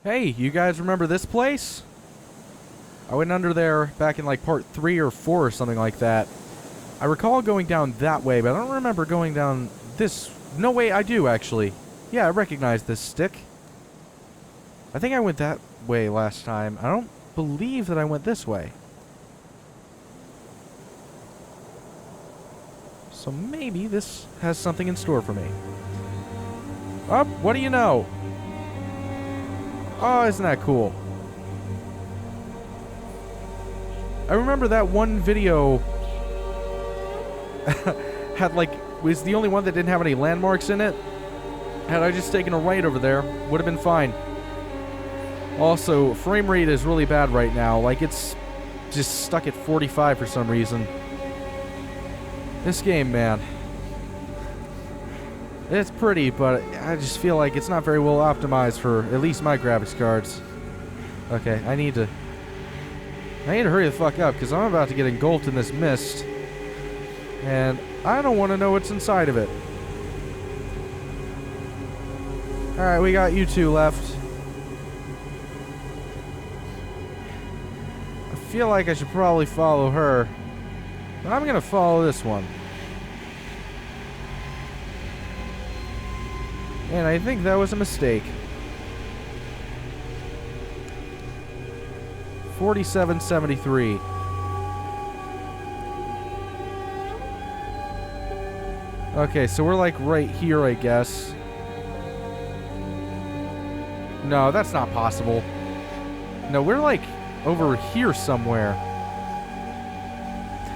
Hey, you guys remember this place? I went under there back in like part 3 or 4 or something like that. I recall going down that way, but I don't remember going down this... No way, I do, actually. Yeah, I recognize this stick. I think I went that way last time. I don't believe that I went this way. So maybe this has something in store for me. Oh, what do you know? Oh, isn't that cool? I remember that one video had like, was the only one that didn't have any landmarks in it. Had I just taken a right over there, would have been fine. Also, frame rate is really bad right now. Like, it's just stuck at 45 for some reason. This game, man. It's pretty, but I just feel like it's not very well optimized for at least my graphics cards. Okay, I need to hurry the fuck up, because I'm about to get engulfed in this mist. And I don't want to know what's inside of it. Alright, we got you two left. I feel like I should probably follow her. But I'm gonna follow this one. And I think that was a mistake. 4773. Okay, so we're like right here, I guess. No, that's not possible. No, we're like over here somewhere.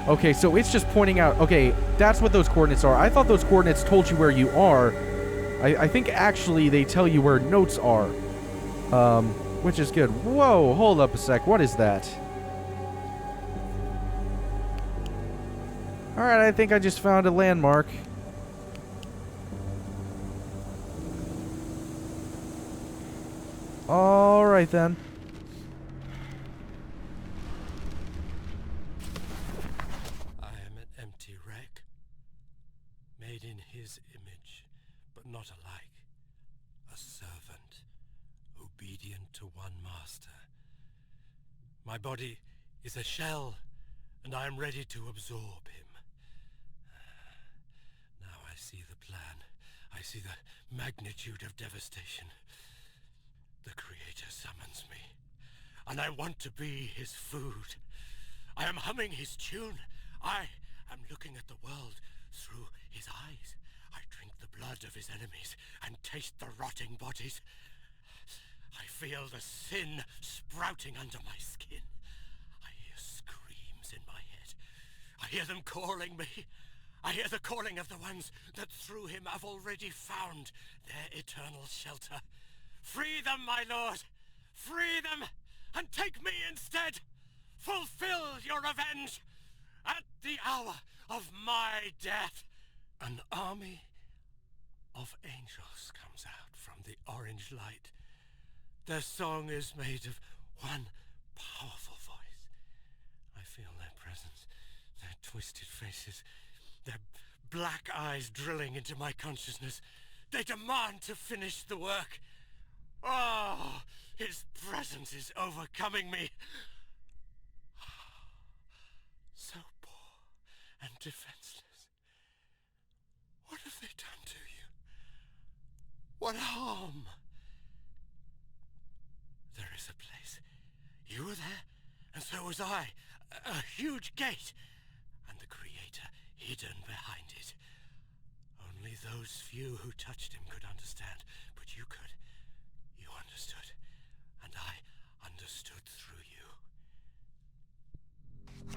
Okay, so it's just pointing out... Okay, that's what those coordinates are. I thought those coordinates told you where you are. I think actually they tell you where notes are. Which is good. Whoa, hold up a sec. What is that? Alright, I think I just found a landmark. Alright then. I am an empty wreck, made in his image, but not alike. A servant, obedient to one master. My body is a shell, and I am ready to absorb him. Now I see the plan. I see the magnitude of devastation. The Creator summons me, and I want to be his food. I am humming his tune. I am looking at the world through his eyes. I drink the blood of his enemies and taste the rotting bodies. I feel the sin sprouting under my skin. I hear screams in my head. I hear them calling me. I hear the calling of the ones that through him have already found their eternal shelter. Free them, my lord! Free them, and take me instead! Fulfill your revenge! At the hour of my death! An army of angels comes out from the orange light. Their song is made of one powerful voice. I feel their presence, their twisted faces, their black eyes drilling into my consciousness. They demand to finish the work. Oh, his presence is overcoming me. So poor and defenseless. What have they done to you? What harm? There is a place. You were there, and so was I. A huge gate, and the Creator hidden behind it. Only those few who touched him could understand, but you could. You understood, and I understood through you.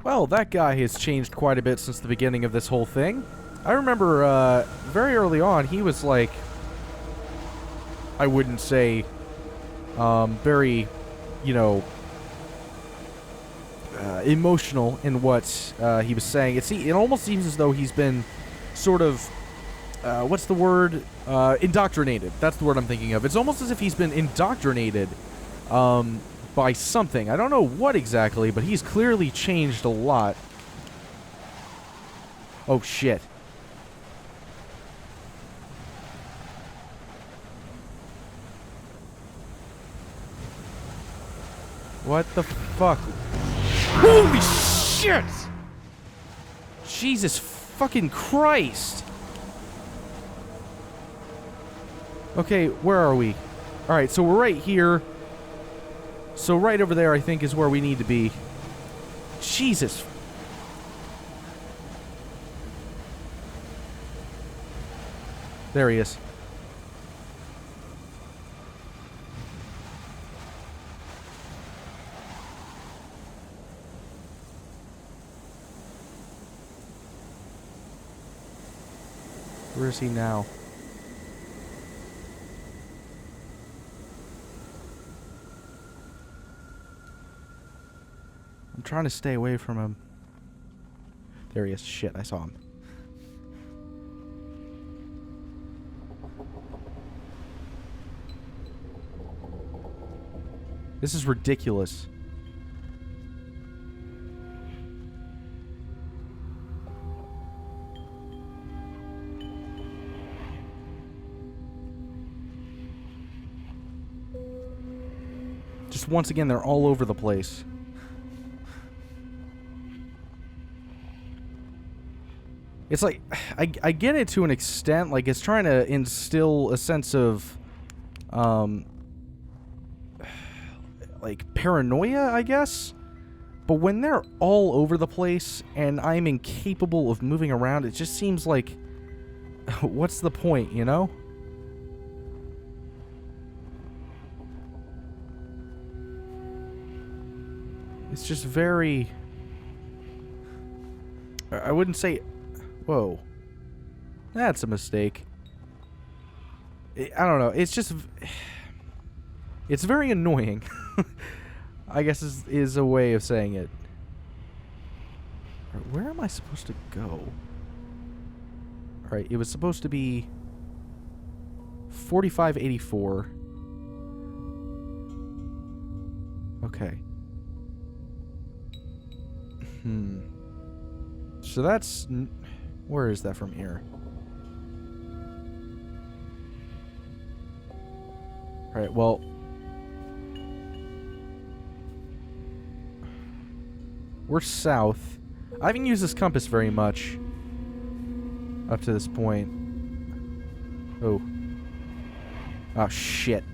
Well, that guy has changed quite a bit since the beginning of this whole thing. I remember, very early on, he was like... I wouldn't say... very, you know... emotional in what he was saying. It almost seems as though he's been sort of... what's the word? Indoctrinated. That's the word I'm thinking of. It's almost as if he's been indoctrinated by something. I don't know what exactly, but he's clearly changed a lot. Oh, shit. What the fuck? Holy shit! Jesus fucking Christ! Okay, where are we? Alright, so we're right here. So right over there, I think, is where we need to be. Jesus. There he is. Where is he now? I'm trying to stay away from him. There he is. Shit, I saw him. This is ridiculous. Just once again, they're all over the place. It's like, I get it to an extent, like it's trying to instill a sense of, like paranoia, I guess? But when they're all over the place and I'm incapable of moving around, it just seems like, what's the point, you know? It's just very... I wouldn't say... Whoa. That's a mistake. I don't know. It's just... It's very annoying. I guess is a way of saying it. Where am I supposed to go? Alright, it was supposed to be 4584. Okay. So that's... Where is that from here? Alright, well... We're south. I haven't used this compass very much up to this point. Oh. Oh, shit.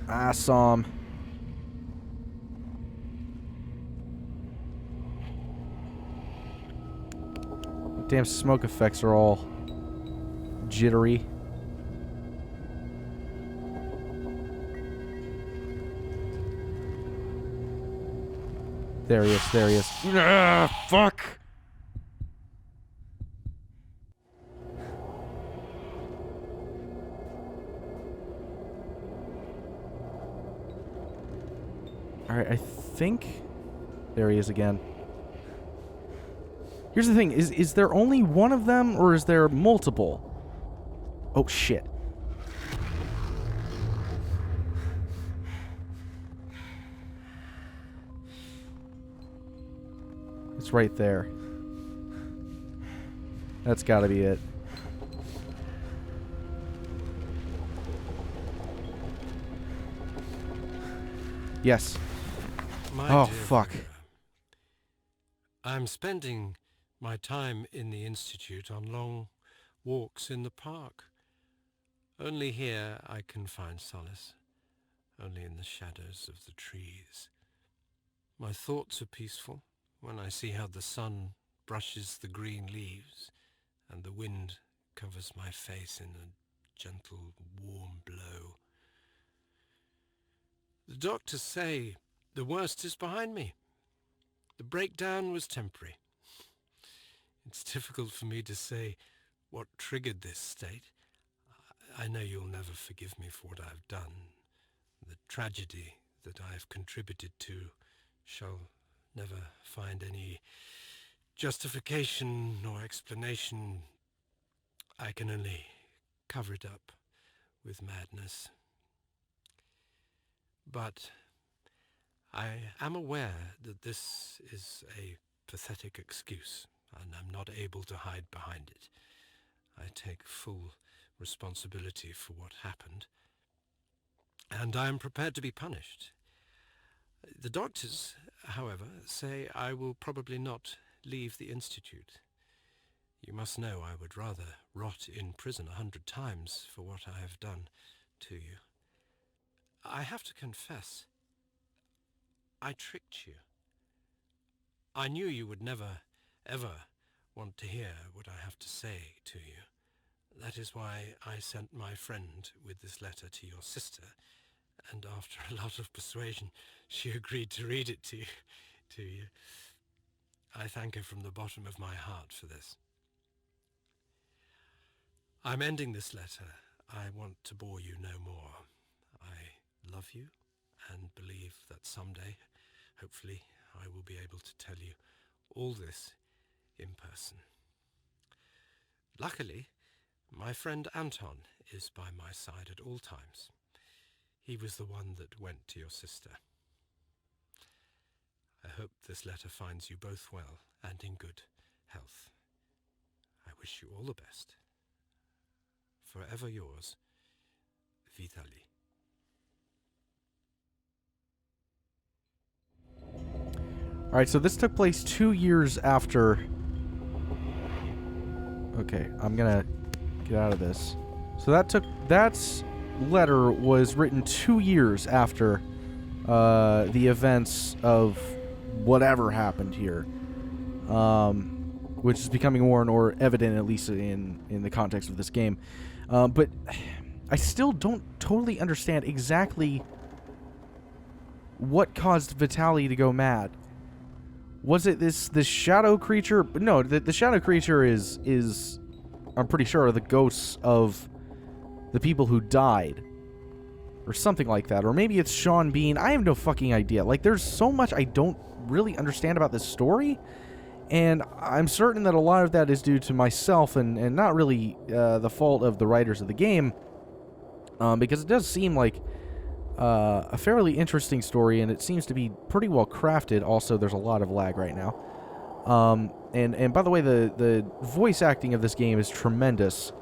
I saw him. Damn smoke effects are all jittery. There he is, there he is. Ah, fuck! Alright, I think... There he is again. Here's the thing, is there only one of them, or is there multiple? Oh, shit. It's right there. That's gotta be it. Yes. Oh, fuck. I'm spending my time in the Institute on long walks in the park. Only here I can find solace, only in the shadows of the trees. My thoughts are peaceful when I see how the sun brushes the green leaves and the wind covers my face in a gentle, warm blow. The doctors say the worst is behind me. The breakdown was temporary. It's difficult for me to say what triggered this state. I know you'll never forgive me for what I've done. The tragedy that I've contributed to shall never find any justification nor explanation. I can only cover it up with madness. But I am aware that this is a pathetic excuse, and I'm not able to hide behind it. I take full responsibility for what happened. and I am prepared to be punished. The doctors, however, say I will probably not leave the Institute. You must know I would rather rot in prison 100 times for what I have done to you. I have to confess, I tricked you. I knew you would never, ever want to hear what I have to say to you. That is why I sent my friend with this letter to your sister, and after a lot of persuasion, she agreed to read it to you. I thank her from the bottom of my heart for this. I'm ending this letter. I want to bore you no more. I love you and believe that someday, hopefully, I will be able to tell you all this in person. Luckily, my friend Anton is by my side at all times. He was the one that went to your sister. I hope this letter finds you both well and in good health. I wish you all the best. Forever yours, Vitaly. Alright, so this took place 2 years after... Okay, I'm gonna get out of this. So that letter was written 2 years after the events of whatever happened here. Which is becoming more and more evident, at least in the context of this game. But I still don't totally understand exactly what caused Vitaly to go mad. Was it this shadow creature? No, the shadow creature is I'm pretty sure the ghosts of the people who died. Or something like that. Or maybe it's Sean Bean. I have no fucking idea. Like, there's so much I don't really understand about this story. And I'm certain that a lot of that is due to myself and not really the fault of the writers of the game. Because it does seem like a fairly interesting story, and it seems to be pretty well crafted. Also, there's a lot of lag right now. And by the way, the voice acting of this game is tremendous.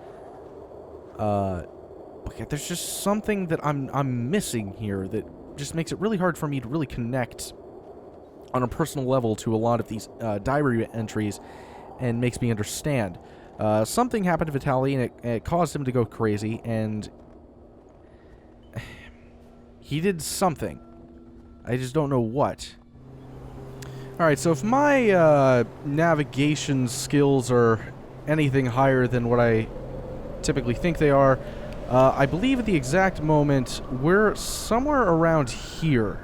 But there's just something that I'm missing here that just makes it really hard for me to really connect on a personal level to a lot of these diary entries, and makes me understand. Something happened to Vitaly, and it caused him to go crazy, and he did something. I just don't know what. Alright, so if my navigation skills are anything higher than what I typically think they are, I believe at the exact moment we're somewhere around here.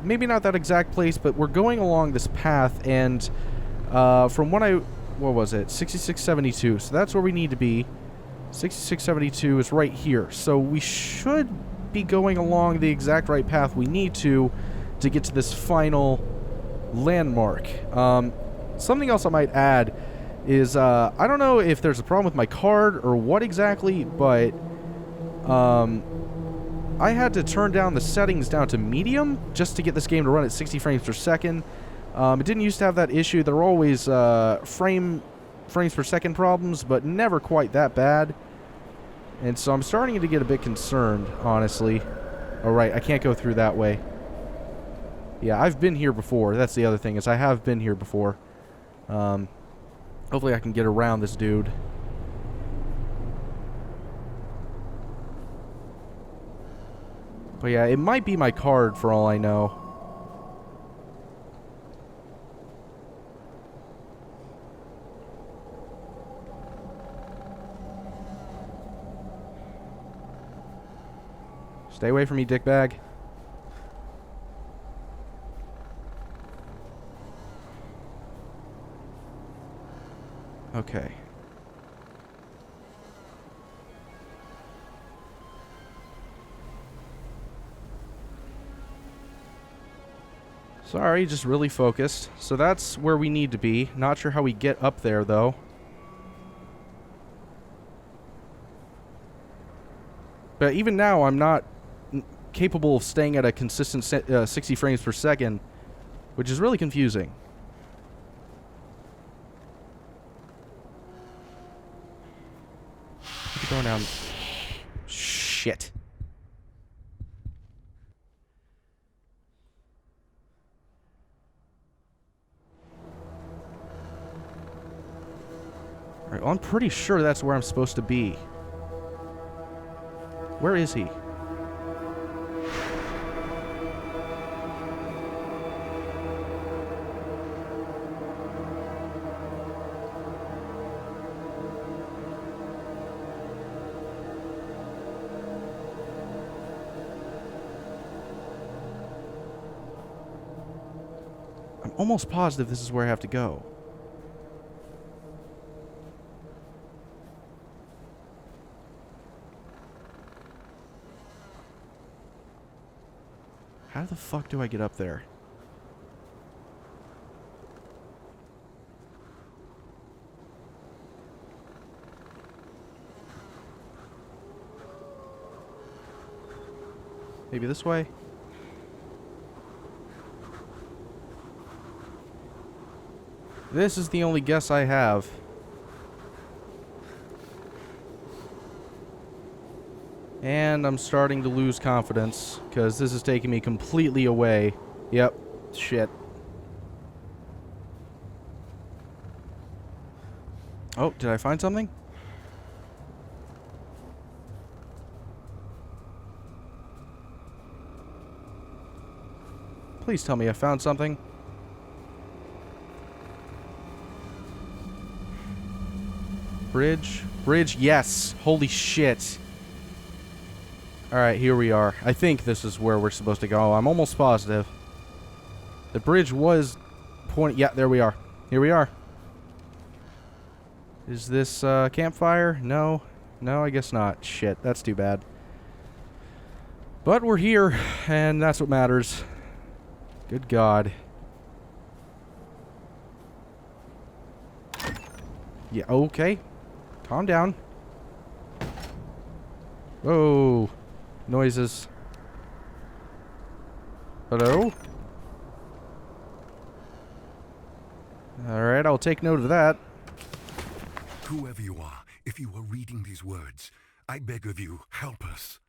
Maybe not that exact place, but we're going along this path, and from what was it? 6672. So that's where we need to be. 6672 is right here. So we should be going along the exact right path we need to get to this final landmark. Something else I might add is, I don't know if there's a problem with my card or what exactly, but I had to turn down the settings down to medium just to get this game to run at 60 frames per second. It didn't used to have that issue. There were always frames per second problems, but never quite that bad. And so I'm starting to get a bit concerned, honestly. Oh, right, I can't go through that way. Yeah, I've been here before. That's the other thing, is I have been here before. Hopefully I can get around this dude. But yeah, it might be my card for all I know. Stay away from me, dickbag. Okay. Sorry, just really focused. So that's where we need to be. Not sure how we get up there, though. But even now, I'm not capable of staying at a consistent 60 frames per second, which is really confusing. Going down. Shit. Well, I'm pretty sure that's where I'm supposed to be. Where is he? I'm almost positive this is where I have to go. How the fuck do I get up there? Maybe this way? This is the only guess I have. And I'm starting to lose confidence, because this is taking me completely away. Yep. Shit. Oh, did I find something? Please tell me I found something. Bridge? Bridge, yes. Holy shit. Alright, here we are. I think this is where we're supposed to go. I'm almost positive. The bridge was pointing... Yeah, there we are. Here we are. Is this campfire? No. No, I guess not. Shit, that's too bad. But we're here, and that's what matters. Good God. Yeah, okay. Calm down. Whoa. Noises. Hello? Alright, I'll take note of that. Whoever you are, if you are reading these words, I beg of you, help us.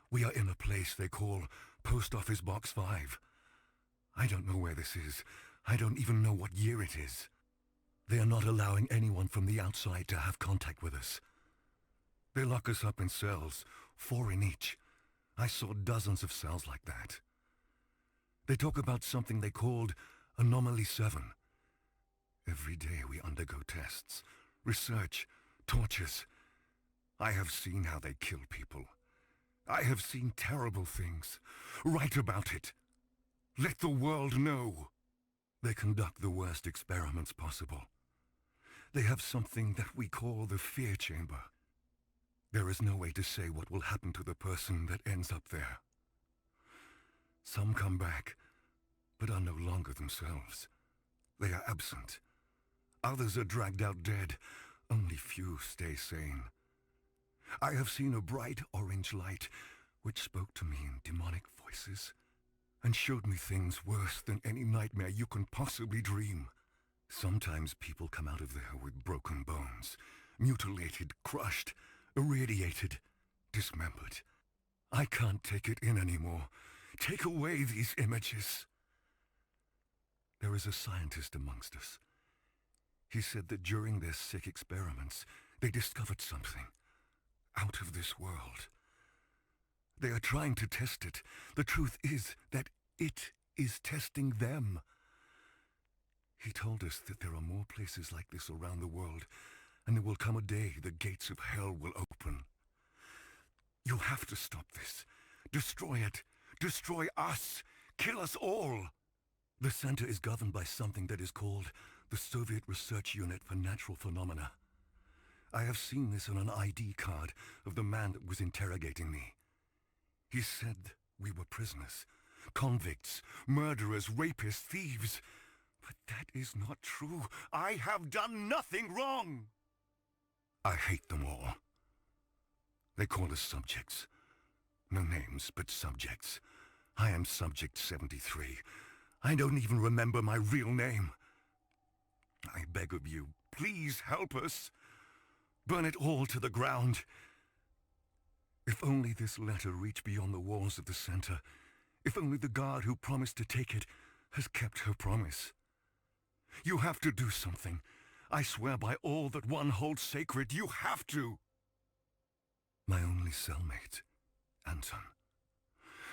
We are in a place they call Post Office Box 5. I don't know where this is. I don't even know what year it is. They are not allowing anyone from the outside to have contact with us. They lock us up in cells, 4 in each. I saw dozens of cells like that. They talk about something they called Anomaly 7. Every day we undergo tests, research, tortures. I have seen how they kill people. I have seen terrible things. Write about it. Let the world know. They conduct the worst experiments possible. They have something that we call the fear chamber. There is no way to say what will happen to the person that ends up there. Some come back, but are no longer themselves. They are absent. Others are dragged out dead. Only few stay sane. I have seen a bright orange light which spoke to me in demonic voices and showed me things worse than any nightmare you can possibly dream. Sometimes people come out of there with broken bones, mutilated, crushed, irradiated, dismembered. I can't take it in anymore. Take away these images. There is a scientist amongst us. He said that during their sick experiments, they discovered something out of this world. They are trying to test it. The truth is that it is testing them. He told us that there are more places like this around the world, and there will come a day the gates of hell will open. You have to stop this. Destroy it. Destroy us. Kill us all. The center is governed by something that is called the Soviet Research Unit for Natural Phenomena. I have seen this on an ID card of the man that was interrogating me. He said we were prisoners, convicts, murderers, rapists, thieves. But that is not true. I have done nothing wrong. I hate them all. They call us subjects. No names, but subjects. I am Subject 73. I don't even remember my real name. I beg of you, please help us. Burn it all to the ground. If only this letter reached beyond the walls of the center. If only the guard who promised to take it has kept her promise. You have to do something. I swear by all that one holds sacred, you have to. My only cellmate, Anton,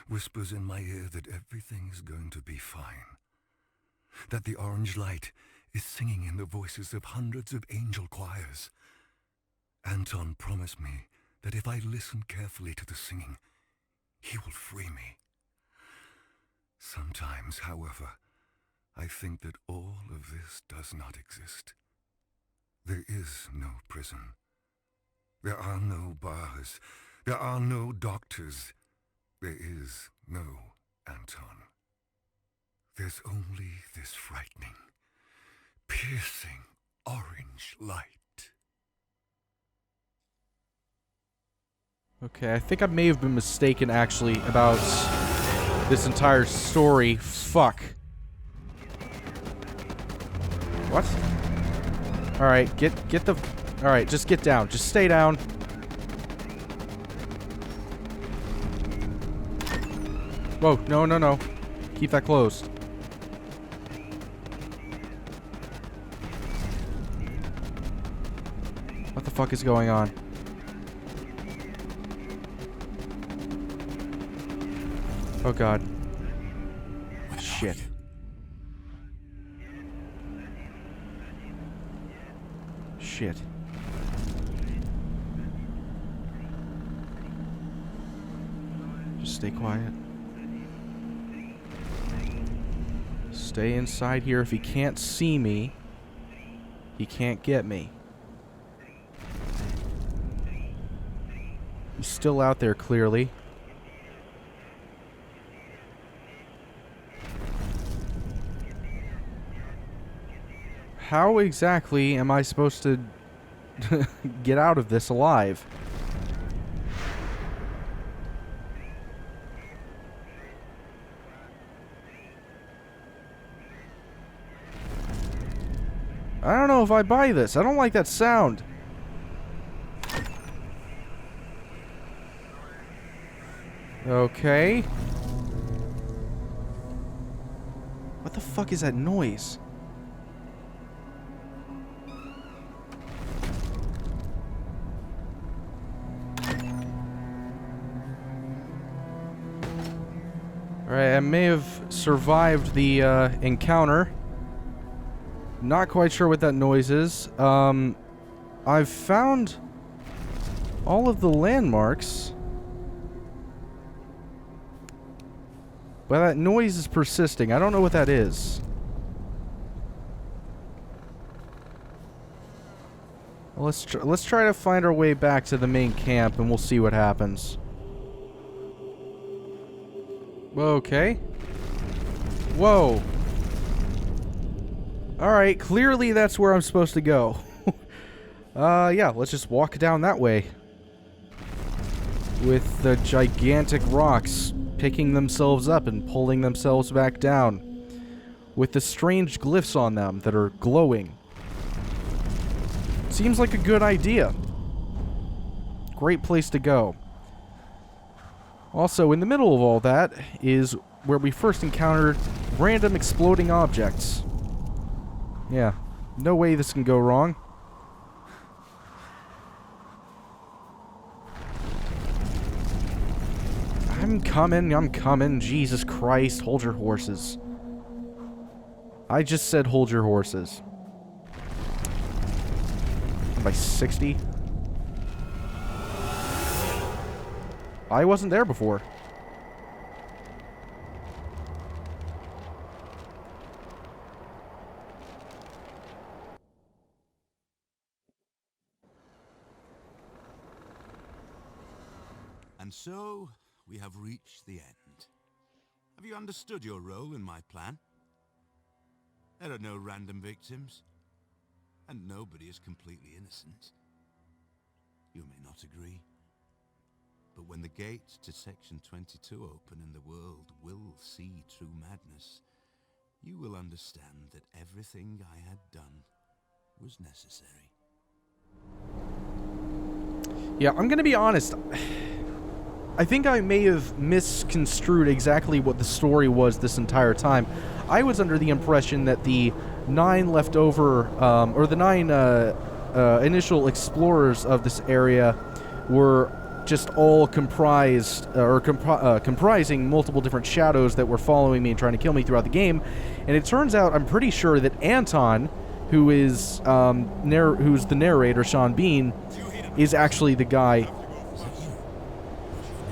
whispers in my ear that everything is going to be fine. That the orange light is singing in the voices of hundreds of angel choirs. Anton promised me that if I listen carefully to the singing, he will free me. Sometimes, however, I think that all of this does not exist. There is no prison. There are no bars. There are no doctors. There is no Anton. There's only this frightening, piercing orange light. Okay, I think I may have been mistaken, actually, about this entire story. Fuck. What? Alright, get the... Alright, just get down. Just stay down. Whoa, no. Keep that closed. What the fuck is going on? Oh god. Shit. Shit. Just stay quiet. Stay inside here. If he can't see me, he can't get me. He's still out there, clearly. How exactly am I supposed to get out of this alive? I don't know if I buy this. I don't like that sound. Okay. What the fuck is that noise? Alright, I may have survived the encounter. Not quite sure what that noise is. I've found all of the landmarks. But that noise is persisting. I don't know what that is. Well, let's try to find our way back to the main camp, and we'll see what happens. Okay. Whoa. Alright, clearly that's where I'm supposed to go. Yeah, let's just walk down that way. With the gigantic rocks picking themselves up and pulling themselves back down. With the strange glyphs on them that are glowing. Seems like a good idea. Great place to go. Also, in the middle of all that is where we first encountered random exploding objects. Yeah, no way this can go wrong. I'm coming. Jesus Christ, hold your horses. I just said hold your horses. By 60? I wasn't there before. And so, we have reached the end. Have you understood your role in my plan? There are no random victims, and nobody is completely innocent. You may not agree, but when the gates to Section 22 open and the world will see true madness, you will understand that everything I had done was necessary. Yeah, I'm gonna be honest. I think I may have misconstrued exactly what the story was this entire time. I was under the impression that the 9 left over, or the 9 initial explorers of this area were just all comprising multiple different shadows that were following me and trying to kill me throughout the game. And it turns out, I'm pretty sure that Anton, who is who's the narrator, Sean Bean, is actually the guy.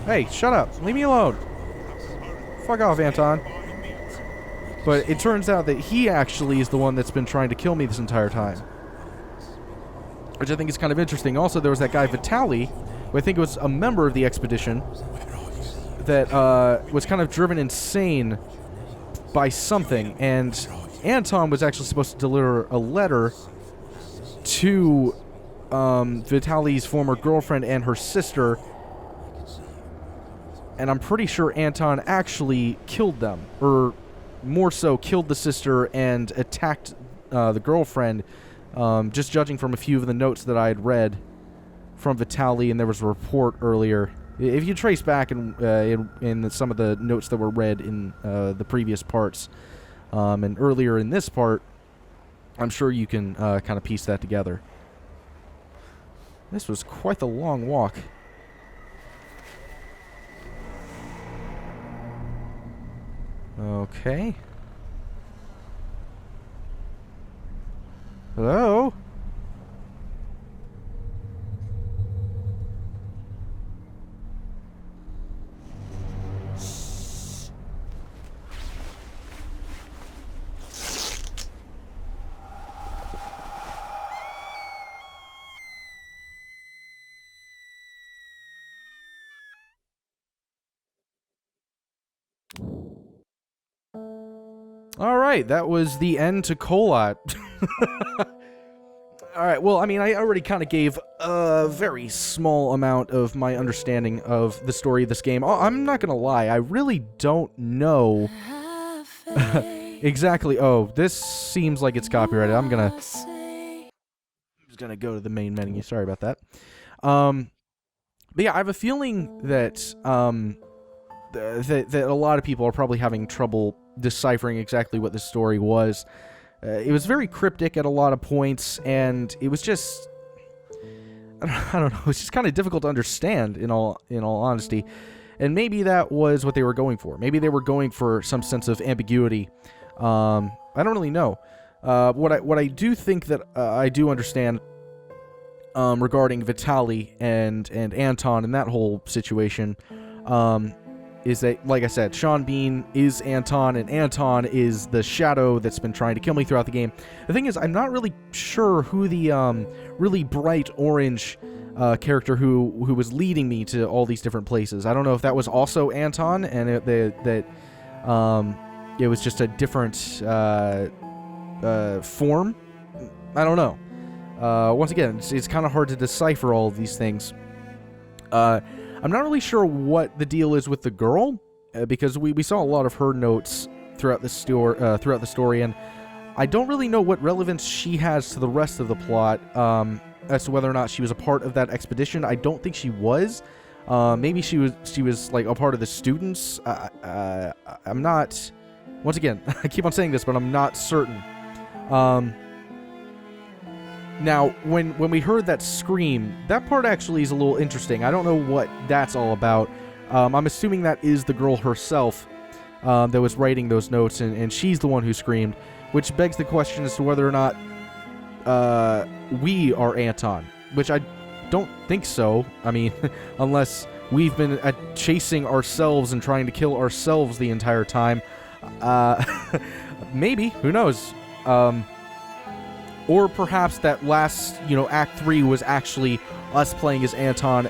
Hey, shut up! Leave me alone. Fuck off, Anton. But it turns out that he actually is the one that's been trying to kill me this entire time, which I think is kind of interesting. Also, there was that guy Vitaly, who I think was a member of the expedition, that was kind of driven insane by something, and Anton was actually supposed to deliver a letter to Vitaly's former girlfriend and her sister, and I'm pretty sure Anton actually killed them, or more so killed the sister and attacked the girlfriend, just judging from a few of the notes that I had read from Vitaly, and there was a report earlier. If you trace back in some of the notes that were read in the previous parts, and earlier in this part, I'm sure you can kind of piece that together. This was quite the long walk. Okay. Hello? Alright, that was the end to Kholat. Alright, well, I mean, I already kind of gave a very small amount of my understanding of the story of this game. Oh, I'm not gonna lie, I really don't know exactly. Oh, this seems like it's copyrighted. I'm just gonna go to the main menu. Sorry about that. But yeah, I have a feeling that that a lot of people are probably having trouble deciphering exactly what this story was. It was very cryptic at a lot of points, and it was just, I don't know, it's just kind of difficult to understand in all honesty. And maybe that was what they were going for. Maybe they were going for some sense of ambiguity. I don't really know. What I do think that I do understand regarding Vitaly and Anton and that whole situation is that, like I said, Sean Bean is Anton, and Anton is the shadow that's been trying to kill me throughout the game. The thing is, I'm not really sure who the really bright orange character who was leading me to all these different places. I don't know if that was also Anton, and it was just a different form. I don't know. Once again, it's kind of hard to decipher all of these things. I'm not really sure what the deal is with the girl, because we saw a lot of her notes throughout the story, and I don't really know what relevance she has to the rest of the plot, as to whether or not she was a part of that expedition. I don't think she was. Maybe she was like a part of the students. I'm not. Once again, I keep on saying this, but I'm not certain. Now, when we heard that scream, that part actually is a little interesting. I don't know what that's all about. I'm assuming that is the girl herself that was writing those notes, and she's the one who screamed, which begs the question as to whether or not we are Anton, which I don't think so. I mean, unless we've been chasing ourselves and trying to kill ourselves the entire time. Maybe. Who knows? Or perhaps that last, Act 3 was actually us playing as Anton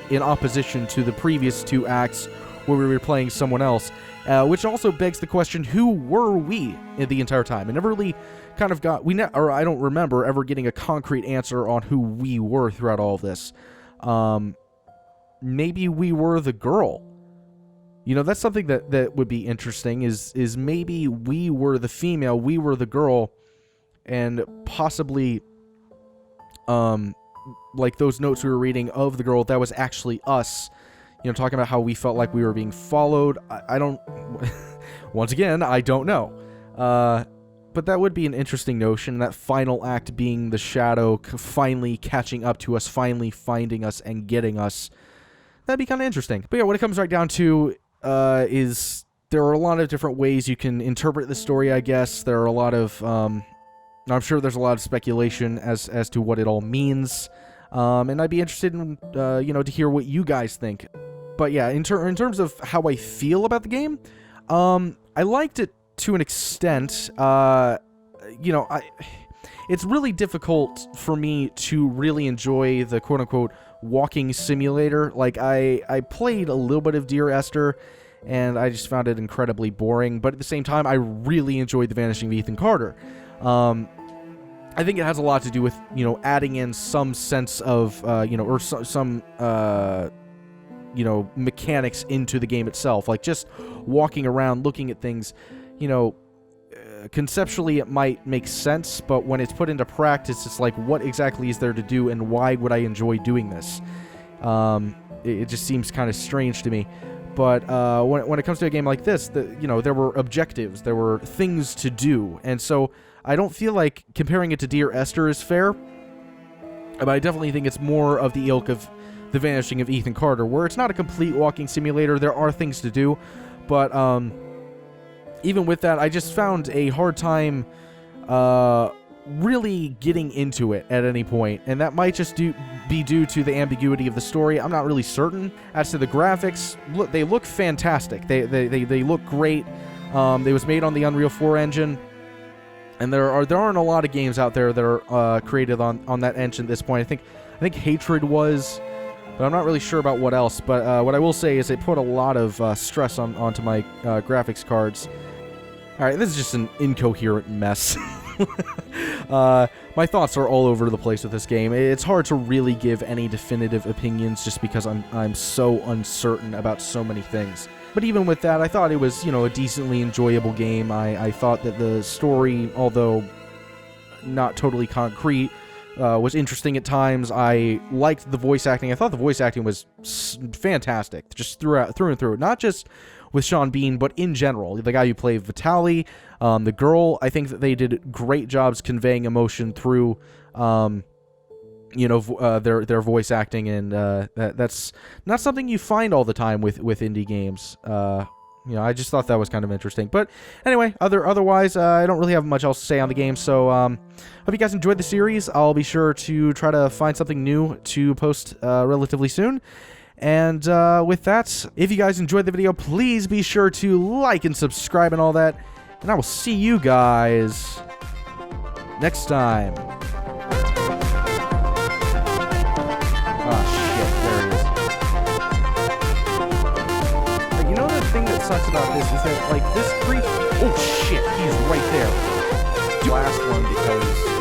in opposition to the previous 2 acts where we were playing someone else. Which also begs the question, who were we in the entire time? It never really kind of got... I don't remember ever getting a concrete answer on who we were throughout all of this. Maybe we were the girl. That's something that would be interesting, is maybe we were the female, we were the girl, and possibly, like those notes we were reading of the girl, that was actually us, talking about how we felt like we were being followed. I don't, once again, I don't know. But that would be an interesting notion, that final act being the shadow finally catching up to us, finally finding us and getting us. That'd be kind of interesting. But yeah, what it comes right down to is there are a lot of different ways you can interpret the story, I guess. There are a lot of, I'm sure there's a lot of speculation as to what it all means. And I'd be interested in, to hear what you guys think. But yeah, in terms of how I feel about the game, I liked it to an extent. It's really difficult for me to really enjoy the quote-unquote walking simulator. Like, I played a little bit of Dear Esther, and I just found it incredibly boring. But at the same time, I really enjoyed The Vanishing of Ethan Carter. I think it has a lot to do with, adding in some sense of, or some mechanics into the game itself. Like, just walking around, looking at things, conceptually it might make sense, but when it's put into practice, it's like, what exactly is there to do, and why would I enjoy doing this? It just seems kind of strange to me. But when it comes to a game like this, there were objectives, there were things to do, and so I don't feel like comparing it to Dear Esther is fair, but I definitely think it's more of the ilk of The Vanishing of Ethan Carter, where it's not a complete walking simulator. There are things to do, but even with that, I just found a hard time really getting into it at any point, and that might just be due to the ambiguity of the story. I'm not really certain. As to the graphics, they look fantastic. They look great. They was made on the Unreal 4 engine, and there aren't a lot of games out there that are created on that engine at this point. I think Hatred was, but I'm not really sure about what else. But what I will say is it put a lot of stress onto my graphics cards. All right, this is just an incoherent mess. My thoughts are all over the place with this game. It's hard to really give any definitive opinions just because I'm so uncertain about so many things. But even with that, I thought it was, a decently enjoyable game. I thought that the story, although not totally concrete, was interesting at times. I liked the voice acting. I thought the voice acting was fantastic, just through and through. Not just with Sean Bean, but in general. The guy who played Vitaly, the girl, I think that they did great jobs conveying emotion through, their voice acting, and that's not something you find all the time with indie games. I just thought that was kind of interesting. But anyway, otherwise, I don't really have much else to say on the game, so hope you guys enjoyed the series. I'll be sure to try to find something new to post relatively soon. And with that, if you guys enjoyed the video, please be sure to like and subscribe and all that. And I will see you guys next time. Oh, shit. There he is. You know the thing that sucks about this is that, like, this creep... Oh, shit. He's right there. Last one because...